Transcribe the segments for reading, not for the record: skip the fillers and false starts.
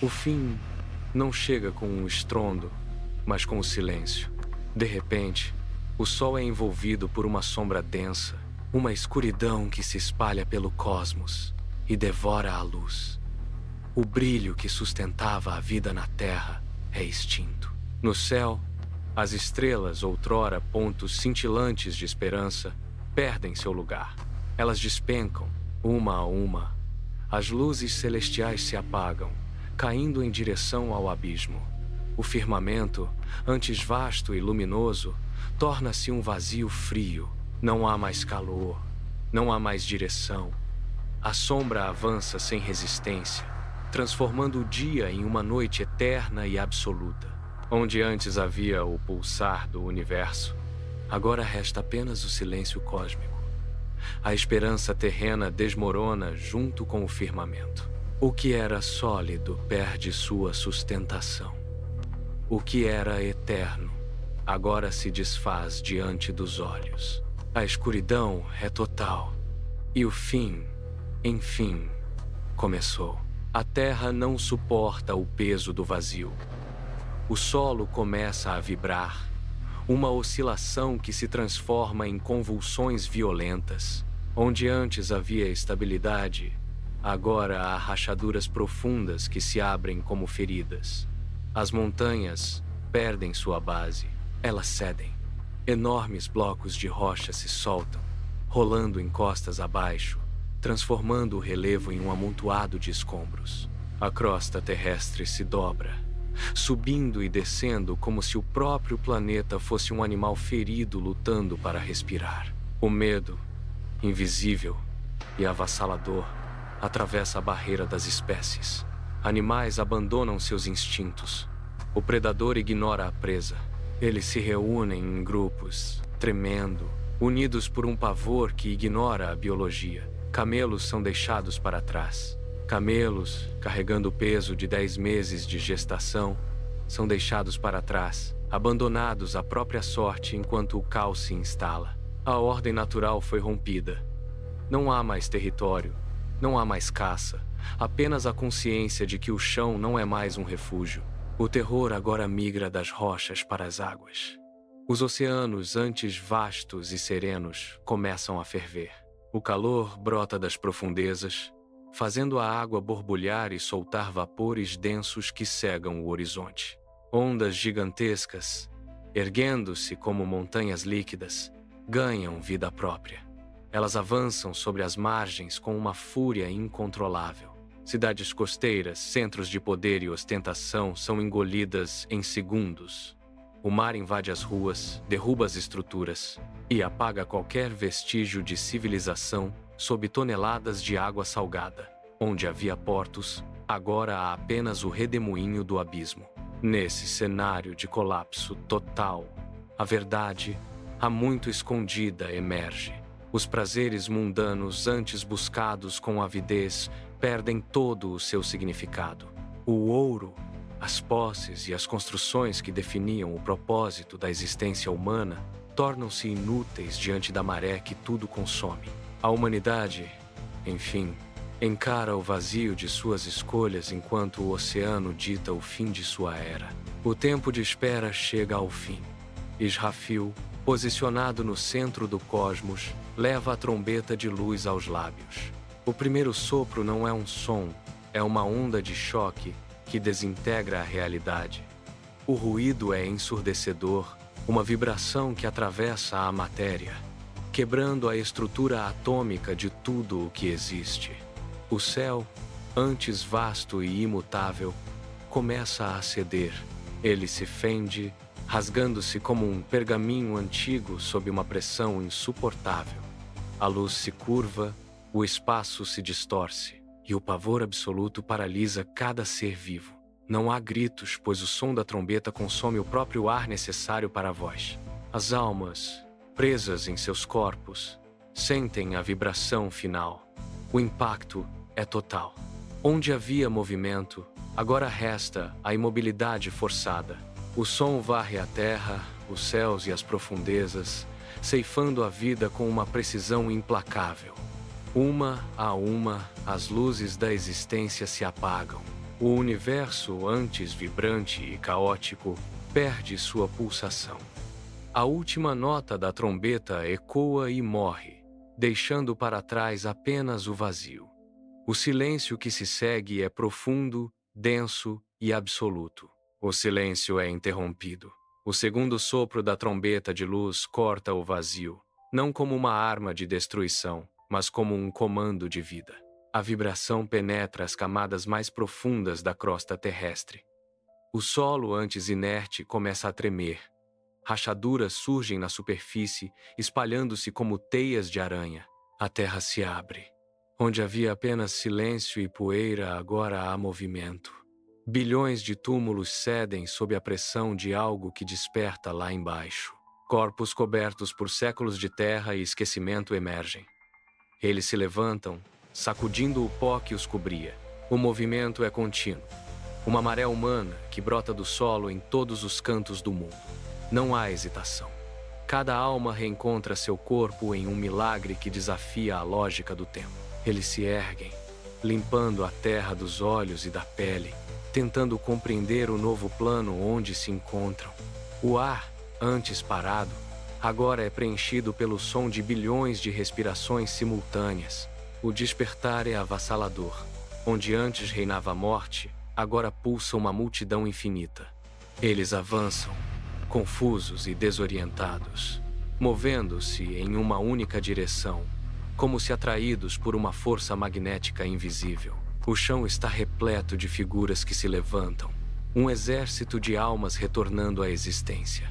O fim não chega com um estrondo, mas com o silêncio. De repente, o sol é envolvido por uma sombra densa, uma escuridão que se espalha pelo cosmos e devora a luz. O brilho que sustentava a vida na Terra é extinto. No céu, as estrelas, outrora pontos cintilantes de esperança, perdem seu lugar. Elas despencam, uma a uma. As luzes celestiais se apagam, caindo em direção ao abismo. O firmamento, antes vasto e luminoso, torna-se um vazio frio. Não há mais calor, não há mais direção. A sombra avança sem resistência, transformando o dia em uma noite eterna e absoluta. Onde antes havia o pulsar do universo, agora resta apenas o silêncio cósmico. A esperança terrena desmorona junto com o firmamento. O que era sólido perde sua sustentação. O que era eterno agora se desfaz diante dos olhos. A escuridão é total. E o fim, enfim, começou. A terra não suporta o peso do vazio. O solo começa a vibrar, uma oscilação que se transforma em convulsões violentas. Onde antes havia estabilidade, agora há rachaduras profundas que se abrem como feridas. As montanhas perdem sua base, elas cedem. Enormes blocos de rocha se soltam, rolando encostas abaixo, transformando o relevo em um amontoado de escombros. A crosta terrestre se dobra, subindo e descendo como se o próprio planeta fosse um animal ferido lutando para respirar. O medo, invisível e avassalador, atravessa a barreira das espécies. Animais abandonam seus instintos. O predador ignora a presa. Eles se reúnem em grupos, tremendo, unidos por um pavor que ignora a biologia. Camelos são deixados para trás. Camelos, carregando o peso de 10 meses de gestação, são deixados para trás, abandonados à própria sorte enquanto o caos se instala. A ordem natural foi rompida. Não há mais território, não há mais caça, apenas a consciência de que o chão não é mais um refúgio. O terror agora migra das rochas para as águas. Os oceanos, antes vastos e serenos, começam a ferver. O calor brota das profundezas, fazendo a água borbulhar e soltar vapores densos que cegam o horizonte. Ondas gigantescas, erguendo-se como montanhas líquidas, ganham vida própria. Elas avançam sobre as margens com uma fúria incontrolável. Cidades costeiras, centros de poder e ostentação são engolidas em segundos. O mar invade as ruas, derruba as estruturas e apaga qualquer vestígio de civilização sob toneladas de água salgada. Onde havia portos, agora há apenas o redemoinho do abismo. Nesse cenário de colapso total, a verdade, há muito escondida, emerge. Os prazeres mundanos antes buscados com avidez perdem todo o seu significado. O ouro, as posses e as construções que definiam o propósito da existência humana tornam-se inúteis diante da maré que tudo consome. A humanidade, enfim, encara o vazio de suas escolhas enquanto o oceano dita o fim de sua era. O tempo de espera chega ao fim. Israfil, posicionado no centro do cosmos, leva a trombeta de luz aos lábios. O primeiro sopro não é um som, é uma onda de choque que desintegra a realidade. O ruído é ensurdecedor, uma vibração que atravessa a matéria, quebrando a estrutura atômica de tudo o que existe. O céu, antes vasto e imutável, começa a ceder. Ele se fende, rasgando-se como um pergaminho antigo sob uma pressão insuportável. A luz se curva, o espaço se distorce, e o pavor absoluto paralisa cada ser vivo. Não há gritos, pois o som da trombeta consome o próprio ar necessário para a voz. As almas, presas em seus corpos, sentem a vibração final. O impacto é total. Onde havia movimento, agora resta a imobilidade forçada. O som varre a terra, os céus e as profundezas, ceifando a vida com uma precisão implacável. Uma a uma, as luzes da existência se apagam. O universo, antes vibrante e caótico, perde sua pulsação. A última nota da trombeta ecoa e morre, deixando para trás apenas o vazio. O silêncio que se segue é profundo, denso e absoluto. O silêncio é interrompido. O segundo sopro da trombeta de luz corta o vazio, não como uma arma de destruição, mas como um comando de vida. A vibração penetra as camadas mais profundas da crosta terrestre. O solo, antes inerte, começa a tremer. Rachaduras surgem na superfície, espalhando-se como teias de aranha. A terra se abre. Onde havia apenas silêncio e poeira, agora há movimento. Bilhões de túmulos cedem sob a pressão de algo que desperta lá embaixo. Corpos cobertos por séculos de terra e esquecimento emergem. Eles se levantam, sacudindo o pó que os cobria. O movimento é contínuo. Uma maré humana que brota do solo em todos os cantos do mundo. Não há hesitação. Cada alma reencontra seu corpo em um milagre que desafia a lógica do tempo. Eles se erguem, limpando a terra dos olhos e da pele, tentando compreender o novo plano onde se encontram. O ar, antes parado, agora é preenchido pelo som de bilhões de respirações simultâneas. O despertar é avassalador. Onde antes reinava a morte, agora pulsa uma multidão infinita. Eles avançam, confusos e desorientados, movendo-se em uma única direção, como se atraídos por uma força magnética invisível. O chão está repleto de figuras que se levantam, um exército de almas retornando à existência.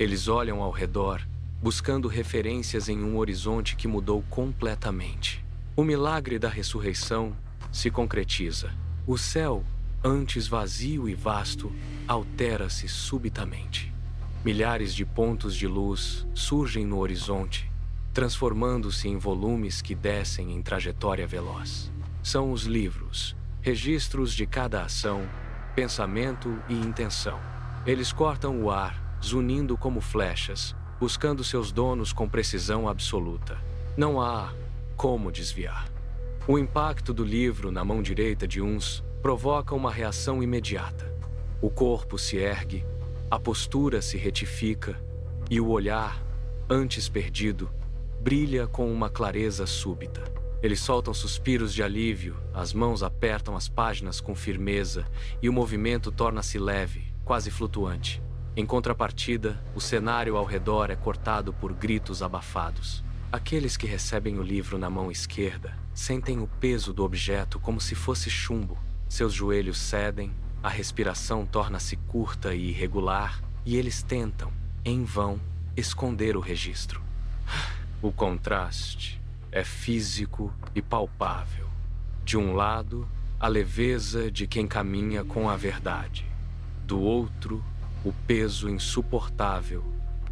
Eles olham ao redor, buscando referências em um horizonte que mudou completamente. O milagre da ressurreição se concretiza. O céu, antes vazio e vasto, altera-se subitamente. Milhares de pontos de luz surgem no horizonte, transformando-se em volumes que descem em trajetória veloz. São os livros, registros de cada ação, pensamento e intenção. Eles cortam o ar, zunindo como flechas, buscando seus donos com precisão absoluta. Não há como desviar. O impacto do livro na mão direita de uns provoca uma reação imediata. O corpo se ergue, a postura se retifica e o olhar, antes perdido, brilha com uma clareza súbita. Eles soltam suspiros de alívio, as mãos apertam as páginas com firmeza e o movimento torna-se leve, quase flutuante. Em contrapartida, o cenário ao redor é cortado por gritos abafados. Aqueles que recebem o livro na mão esquerda sentem o peso do objeto como se fosse chumbo. Seus joelhos cedem, a respiração torna-se curta e irregular, e eles tentam, em vão, esconder o registro. O contraste é físico e palpável. De um lado, a leveza de quem caminha com a verdade. Do outro, o peso insuportável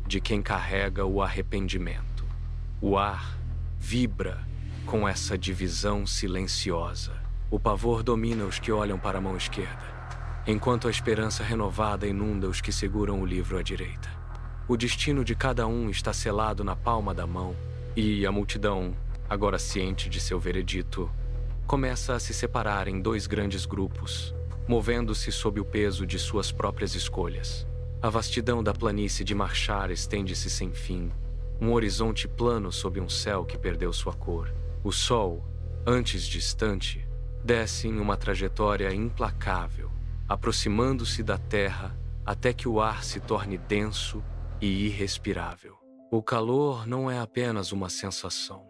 de quem carrega o arrependimento. O ar vibra com essa divisão silenciosa. O pavor domina os que olham para a mão esquerda, enquanto a esperança renovada inunda os que seguram o livro à direita. O destino de cada um está selado na palma da mão, e a multidão, agora ciente de seu veredito, começa a se separar em dois grandes grupos, movendo-se sob o peso de suas próprias escolhas. A vastidão da planície de Marchar estende-se sem fim, um horizonte plano sob um céu que perdeu sua cor. O sol, antes distante, desce em uma trajetória implacável, aproximando-se da terra até que o ar se torne denso e irrespirável. O calor não é apenas uma sensação.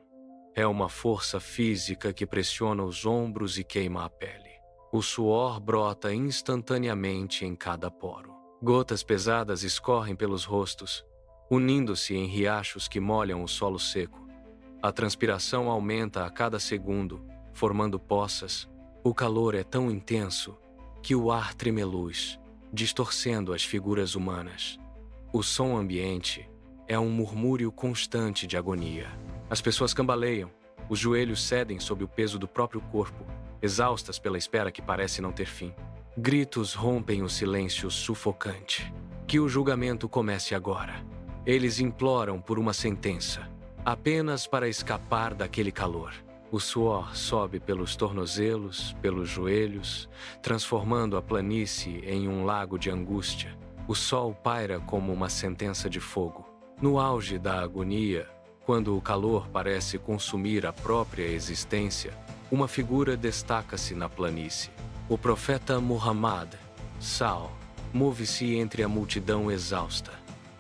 É uma força física que pressiona os ombros e queima a pele. O suor brota instantaneamente em cada poro. Gotas pesadas escorrem pelos rostos, unindo-se em riachos que molham o solo seco. A transpiração aumenta a cada segundo, formando poças. O calor é tão intenso que o ar tremeluz, distorcendo as figuras humanas. O som ambiente é um murmúrio constante de agonia. As pessoas cambaleiam, os joelhos cedem sob o peso do próprio corpo, exaustas pela espera que parece não ter fim. Gritos rompem o silêncio sufocante. Que o julgamento comece agora. Eles imploram por uma sentença, apenas para escapar daquele calor. O suor sobe pelos tornozelos, pelos joelhos, transformando a planície em um lago de angústia. O sol paira como uma sentença de fogo. No auge da agonia, quando o calor parece consumir a própria existência, uma figura destaca-se na planície. O profeta Muhammad, Sal, move-se entre a multidão exausta.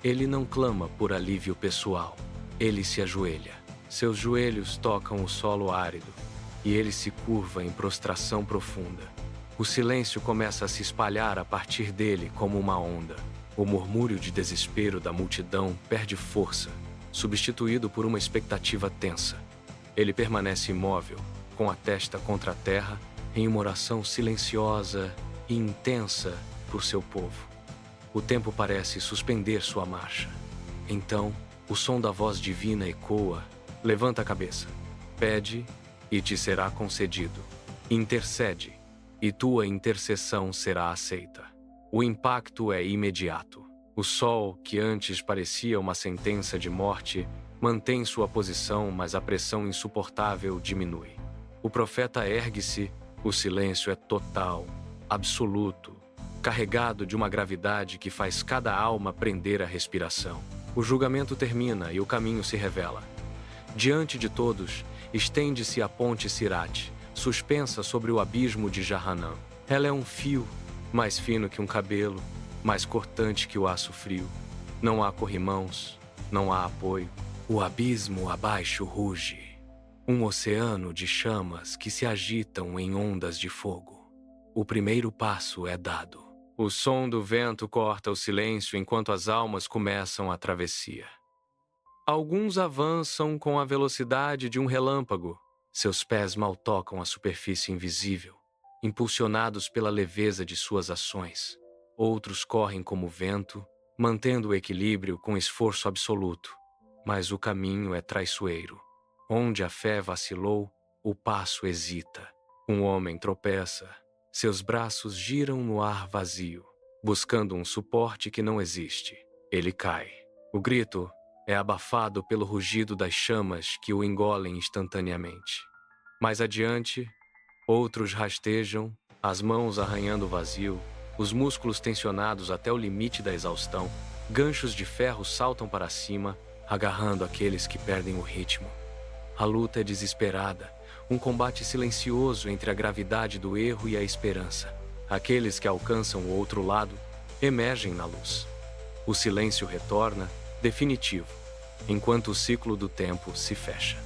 Ele não clama por alívio pessoal. Ele se ajoelha. Seus joelhos tocam o solo árido e ele se curva em prostração profunda. O silêncio começa a se espalhar a partir dele como uma onda. O murmúrio de desespero da multidão perde força, substituído por uma expectativa tensa. Ele permanece imóvel, com a testa contra a terra, em uma oração silenciosa e intensa por seu povo. O tempo parece suspender sua marcha. Então, o som da voz divina ecoa. Levanta a cabeça, pede e te será concedido. Intercede e tua intercessão será aceita. O impacto é imediato. O sol, que antes parecia uma sentença de morte, mantém sua posição, mas a pressão insuportável diminui. O profeta ergue-se, o silêncio é total, absoluto, carregado de uma gravidade que faz cada alma prender a respiração. O julgamento termina e o caminho se revela. Diante de todos, estende-se a ponte Sirat, suspensa sobre o abismo de Jahannam. Ela é um fio, mais fino que um cabelo, mais cortante que o aço frio. Não há corrimãos, não há apoio. O abismo abaixo ruge. Um oceano de chamas que se agitam em ondas de fogo. O primeiro passo é dado. O som do vento corta o silêncio enquanto as almas começam a travessia. Alguns avançam com a velocidade de um relâmpago. Seus pés mal tocam a superfície invisível, impulsionados pela leveza de suas ações. Outros correm como vento, mantendo o equilíbrio com esforço absoluto. Mas o caminho é traiçoeiro. Onde a fé vacilou, o passo hesita. Um homem tropeça. Seus braços giram no ar vazio, buscando um suporte que não existe. Ele cai. O grito é abafado pelo rugido das chamas que o engolem instantaneamente. Mais adiante, outros rastejam, as mãos arranhando o vazio, os músculos tensionados até o limite da exaustão. Ganchos de ferro saltam para cima, agarrando aqueles que perdem o ritmo. A luta é desesperada, um combate silencioso entre a gravidade do erro e a esperança. Aqueles que alcançam o outro lado emergem na luz. O silêncio retorna, definitivo, enquanto o ciclo do tempo se fecha.